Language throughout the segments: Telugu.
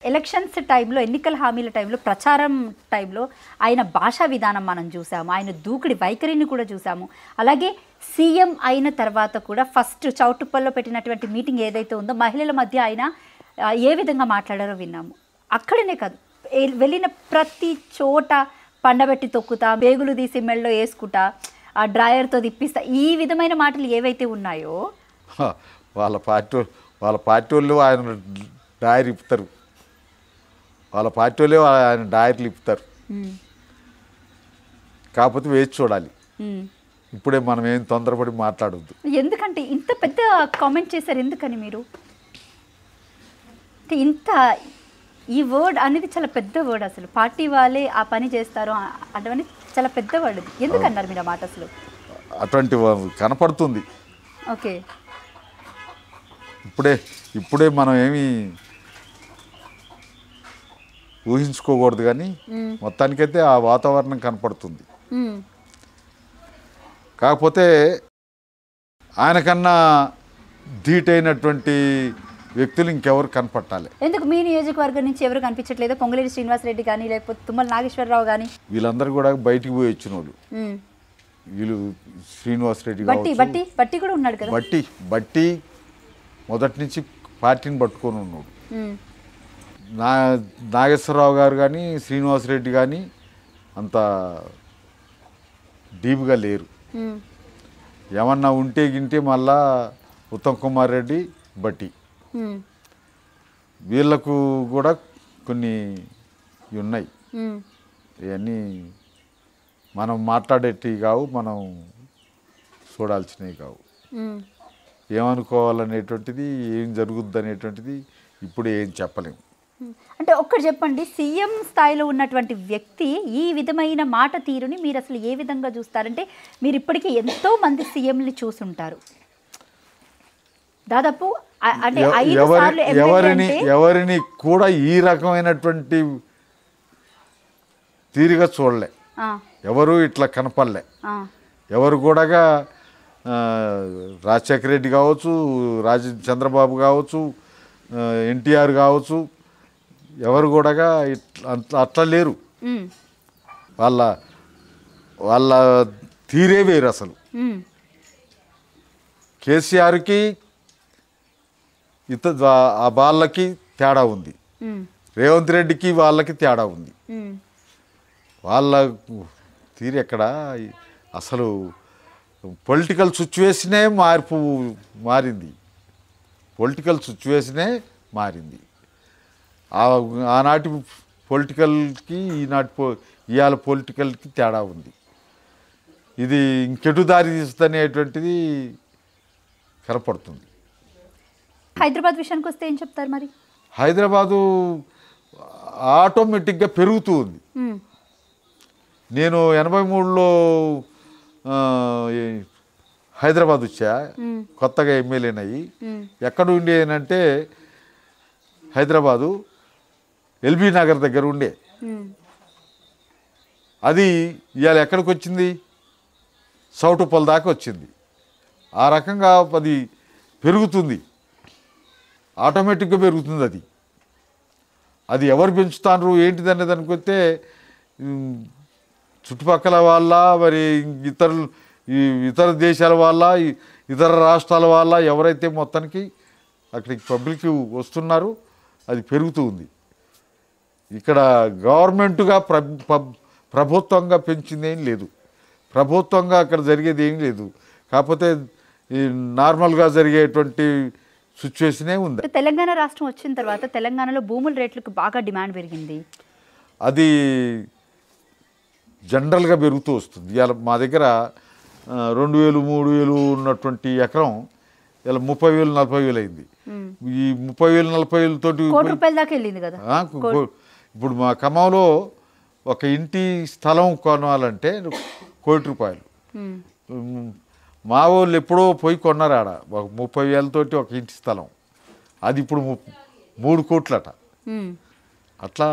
ఎలక్షన్స్ టైంలో, ఎన్నికల హామీల టైంలో, ప్రచారం టైంలో ఆయన భాషా విధానం మనం చూసాము, ఆయన దూకుడి వైఖరిని కూడా చూసాము. అలాగే సీఎం అయిన తర్వాత కూడా ఫస్ట్ చౌటుప్పల్లో పెట్టినటువంటి మీటింగ్ ఏదైతే ఉందో మహిళల మధ్య ఆయన ఏ విధంగా మాట్లాడారో విన్నాము. అక్కడనే కాదు, వెళ్ళిన ప్రతి చోట పండబెట్టి తొక్కుతా, పేగులు తీసి మెళ్ళలో వేసుకుంటా, ఆ డ్రాయర్తో తిప్పిస్తా, ఈ విధమైన మాటలు ఏవైతే ఉన్నాయో వాళ్ళ పార్టీ వాళ్ళు ఆయన డ్రాయర్ ఇప్పుతారు, వాళ్ళ పార్టీ వాళ్ళే ఆయన డ్రాయర్లు ఇప్పుతారు. కాకపోతే వేచి చూడాలి. ఇప్పుడే మనం ఏం తొందరపడి మాట్లాడొద్దు. ఎందుకంటే ఇంత పెద్ద కామెంట్ చేశారు ఎందుకని మీరు? అంటే ఇంత ఈ వర్డ్ అనేది చాలా పెద్ద వర్డ్, అసలు పార్టీ వాళ్ళే ఆ పని చేస్తారు అటువంటి చాలా పెద్ద వర్డ్. ఎందుకన్నారు మీరు ఆ మాట? అసలు అటువంటి కనపడుతుంది. ఓకే, ఇప్పుడే మనం ఏమి ఊహించుకోకూడదు, కానీ మొత్తానికైతే ఆ వాతావరణం కనపడుతుంది. కాకపోతే ఆయనకన్నా ధీటైనటువంటి వ్యక్తులు ఇంకెవరు కనపట్టాలి. ఎందుకు మీ నియోజకవర్గం నుంచి ఎవరు కనిపించట్లేదు? పొంగులేటి శ్రీనివాసరెడ్డి కానీ, లేకపోతే తుమ్మల నాగేశ్వరరావు కానీ, వీళ్ళందరూ కూడా బయటికి పోయి వచ్చిన వాళ్ళు. వీళ్ళు శ్రీనివాసరెడ్డి బట్టి కూడా ఉన్నాడు కదా. బట్టి మొదటి నుంచి పార్టీని పట్టుకొని ఉన్నాడు. నాగేశ్వరరావు గారు కానీ శ్రీనివాసరెడ్డి కానీ అంత డీప్గా లేరు. ఏమన్నా ఉంటే గింటే మళ్ళా ఉత్తమ్ కుమార్ రెడ్డి, బట్టి, వీళ్ళకు కూడా కొన్ని ఉన్నాయి. ఇవన్నీ మనం మాట్లాడేటివి కావు, మనం చూడాల్సినవి కావు. ఏమనుకోవాలనేటువంటిది, ఏం జరుగుద్ది అనేటువంటిది ఇప్పుడు ఏం చెప్పలేము. అంటే ఒక్కటి చెప్పండి, సీఎం స్థాయిలో ఉన్నటువంటి వ్యక్తి ఈ విధమైన మాట తీరుని మీరు అసలు ఏ విధంగా చూస్తారంటే, మీరు ఇప్పటికీ ఎంతో మంది సీఎంని చూసుంటారు, దాదాపు అంటే ఎవరిని కూడా ఈ రకమైనటువంటి తీరుగా చూడలే, ఎవరు ఇట్లా కనపడలే. ఎవరు కూడా రాజశేఖర రెడ్డి కావచ్చు, చంద్రబాబు కావచ్చు, ఎన్టీఆర్ కావచ్చు, ఎవరు కూడా అట్లా లేరు. వాళ్ళ తీరే వేరు. అసలు కేసీఆర్కి వాళ్ళకి తేడా ఉంది, రేవంత్ రెడ్డికి వాళ్ళకి తేడా ఉంది. వాళ్ళ తీరు ఎక్కడ అసలు పొలిటికల్ సిచ్యువేషనే మారింది. పొలిటికల్ సిచ్యువేషనే మారింది. ఆనాటి పొలిటికల్కి ఇవాళ పొలిటికల్కి తేడా ఉంది. ఇది ఇంకెటు దారి తీస్తుందనేటువంటిది కనపడుతుంది. హైదరాబాద్ విషయానికి వస్తే ఏం చెప్తారు మరి? హైదరాబాదు ఆటోమేటిక్గా పెరుగుతూ ఉంది. నేను 83లో హైదరాబాద్ వచ్చా, కొత్తగా ఎమ్మెల్యేనయ్యి. ఎక్కడ ఉండేనంటే హైదరాబాదు ఎల్బీ నగర్ దగ్గర ఉండే. అది ఇవాళ ఎక్కడికి వచ్చింది? సౌటుప్పల్ దాకా వచ్చింది. ఆ రకంగా అది పెరుగుతుంది, ఆటోమేటిక్గా పెరుగుతుంది. అది ఎవరు పెంచుతారు ఏంటిదనేది అనుకుంటే చుట్టుపక్కల వాళ్ళ, మరి ఇతర దేశాల వాళ్ళ, ఇతర రాష్ట్రాల వాళ్ళ, ఎవరైతే మొత్తానికి అక్కడికి పబ్లిక్ వస్తున్నారు, అది పెరుగుతూ ఉంది. ఇక్కడ గవర్నమెంట్గా ప్రభుత్వంగా పెంచిందేం లేదు, ప్రభుత్వంగా అక్కడ జరిగేది ఏం లేదు. కాకపోతే నార్మల్గా జరిగేటువంటి సిచ్యువేషనే ఉంది. తెలంగాణ రాష్ట్రం వచ్చిన తర్వాత తెలంగాణలో భూముల రేట్లకు బాగా డిమాండ్ పెరిగింది. అది జనరల్గా పెరుగుతూ వస్తుంది. ఇవాళ మా దగ్గర 2000, 3000 ఉన్నటువంటి ఎకరం ఇలా 30,000, 40,000 అయింది. ఈ 30,000, 40,000 తోటి కోటి రూపాయల దాకా వెళ్ళింది కదా. ఇప్పుడు మా ఖమ్మంలో ఒక ఇంటి స్థలం కొనాలంటే 1 కోటి రూపాయలు. మా వాళ్ళు ఎప్పుడో పోయి కొన్నారు ఆడ, ఒక 30,000 తోటి ఒక ఇంటి స్థలం. అది ఇప్పుడు 3 కోట్లట. అట్లా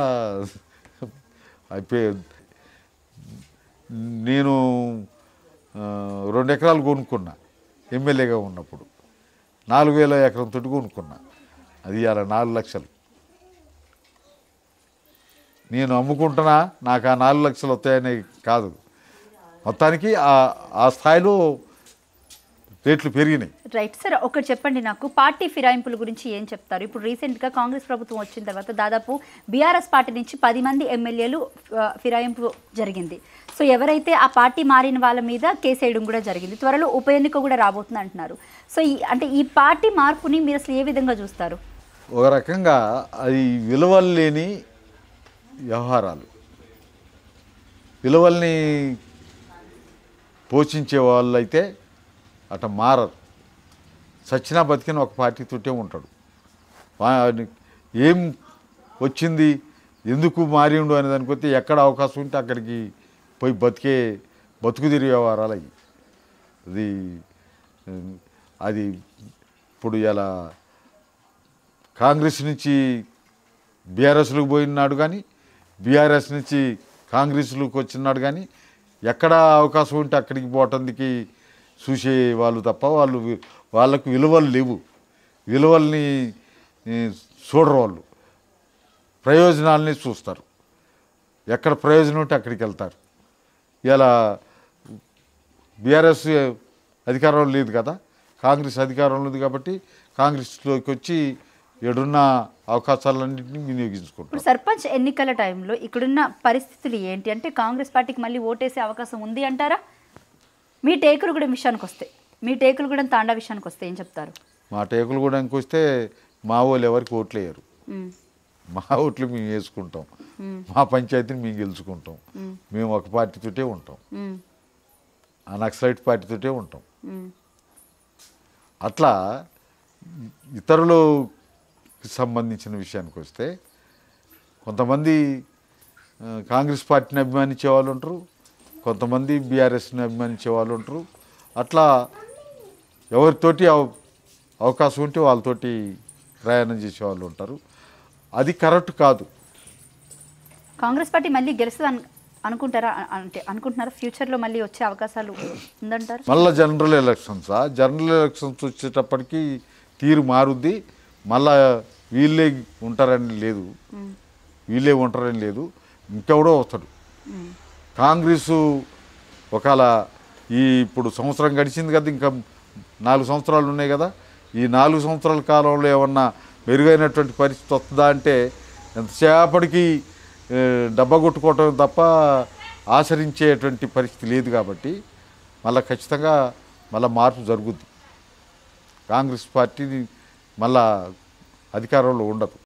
అయిపోయి నేను 2 ఎకరాలు కొనుక్కున్నా ఎమ్మెల్యేగా ఉన్నప్పుడు. 4,000 ఎకరం తోటి కొనుక్కున్నా. అది ఇవాళ 4 లక్షలు. నేను అమ్ముకుంటున్నా నాకు ఆ 4 లక్షలు వస్తాయని కాదు, మొత్తానికి ఆ స్థాయిలో రేట్లు పెరిగినాయి. రైట్ సార్, ఒకటి చెప్పండి నాకు, పార్టీ ఫిరాయింపుల గురించి ఏం చెప్తారు? ఇప్పుడు రీసెంట్గా కాంగ్రెస్ ప్రభుత్వం వచ్చిన తర్వాత దాదాపు బీఆర్ఎస్ పార్టీ నుంచి 10 మంది ఎమ్మెల్యేలు ఫిరాయింపు జరిగింది. సో ఎవరైతే ఆ పార్టీ మారిన వాళ్ళ మీద కేసు వేయడం కూడా జరిగింది. త్వరలో ఉప ఎన్నిక కూడా రాబోతుంది అంటున్నారు. సో ఈ పార్టీ మార్పుని మీరు అసలు ఏ విధంగా చూస్తారు? ఒక రకంగా అది విలువలు లేని వ్యవహారాలు, విలువల్ని పోషించే వాళ్ళు అయితే అట మారరు. సచ్చినా బతికిన ఒక పార్టీతోటే ఉంటాడు. ఏం వచ్చింది, ఎందుకు మారిండు అనే దానికొస్తే ఎక్కడ అవకాశం ఉంటే అక్కడికి పోయి బతుకు తిరిగే వ్యవహారాలు అవి. అది ఇప్పుడు ఇలా కాంగ్రెస్ నుంచి బీఆర్ఎస్లోకి పోయినాడు కానీ, బీఆర్ఎస్ నుంచి కాంగ్రెస్లోకి వచ్చినాడు కానీ, ఎక్కడ అవకాశం ఉంటే అక్కడికి పోవటానికి చూసే వాళ్ళు తప్ప వాళ్ళకు విలువలు లేవు. విలువల్ని చూడరు వాళ్ళు, ప్రయోజనాలని చూస్తారు. ఎక్కడ ప్రయోజనం ఉంటే అక్కడికి వెళ్తారు. ఇలా బీఆర్ఎస్ అధికారంలో లేదు కదా, కాంగ్రెస్ అధికారంలో ఉంది కాబట్టి కాంగ్రెస్లోకి వచ్చి ఏడున్న అవకాశాలన్నింటినీ వినియోగించుకుంటారు. ఇప్పుడు సర్పంచ్ ఎన్నికల టైంలో ఇక్కడున్న పరిస్థితులు ఏంటి అంటే, కాంగ్రెస్ పార్టీకి మళ్ళీ ఓటేసే అవకాశం ఉంది అంటారా? మీ టేకులగూడెం విషయానికి వస్తే, మీ టేకులగూడెం తాండా విషయానికి వస్తే ఏం చెప్తారు? మా టేకులగూడెంకి వస్తే మా వాళ్ళు ఎవరికి ఓట్లు వేయరు. మా ఓట్లు మేము వేసుకుంటాం, మా పంచాయతీని మేము గెలుచుకుంటాం. మేము ఒక పార్టీతోటే ఉంటాం, ఆ నక్సలైట్ పార్టీతోటే ఉంటాం. అట్లా ఇతరులకు సంబంధించిన విషయానికి వస్తే కొంతమంది కాంగ్రెస్ పార్టీని అభిమానించే వాళ్ళు ఉంటారు, కొంతమంది బీఆర్ఎస్ని అభిమానించే వాళ్ళు ఉంటారు. అట్లా ఎవరితోటి అవకాశం ఉంటే వాళ్ళతోటి ప్రయాణం చేసే వాళ్ళు ఉంటారు. అది కరెక్ట్ కాదు. కాంగ్రెస్ పార్టీ మళ్ళీ గెలుస్తుంది అనుకుంటారా? అంటే అనుకుంటున్నారా ఫ్యూచర్లో మళ్ళీ వచ్చే అవకాశాలు ఉందంటారు? మళ్ళీ జనరల్ ఎలక్షన్స్ వచ్చేటప్పటికి తీరు మారుద్ది. మళ్ళా వీళ్ళే ఉంటారని లేదు, ఇంకెవడో వస్తాడు. కాంగ్రెసు ఒకవేళ ఇప్పుడు సంవత్సరం గడిచింది కదా, ఇంకా 4 సంవత్సరాలు ఉన్నాయి కదా, ఈ 4 సంవత్సరాల కాలంలో ఏమన్నా మెరుగైనటువంటి పరిస్థితి వస్తుందా అంటే ఎంతసేపటికి డబ్బా కొట్టుకోవటం తప్ప ఆచరించేటువంటి పరిస్థితి లేదు. కాబట్టి మళ్ళీ ఖచ్చితంగా మళ్ళీ మార్పు జరుగుద్ది. కాంగ్రెస్ పార్టీని మళ్ళా అధికారంలో ఉండదు.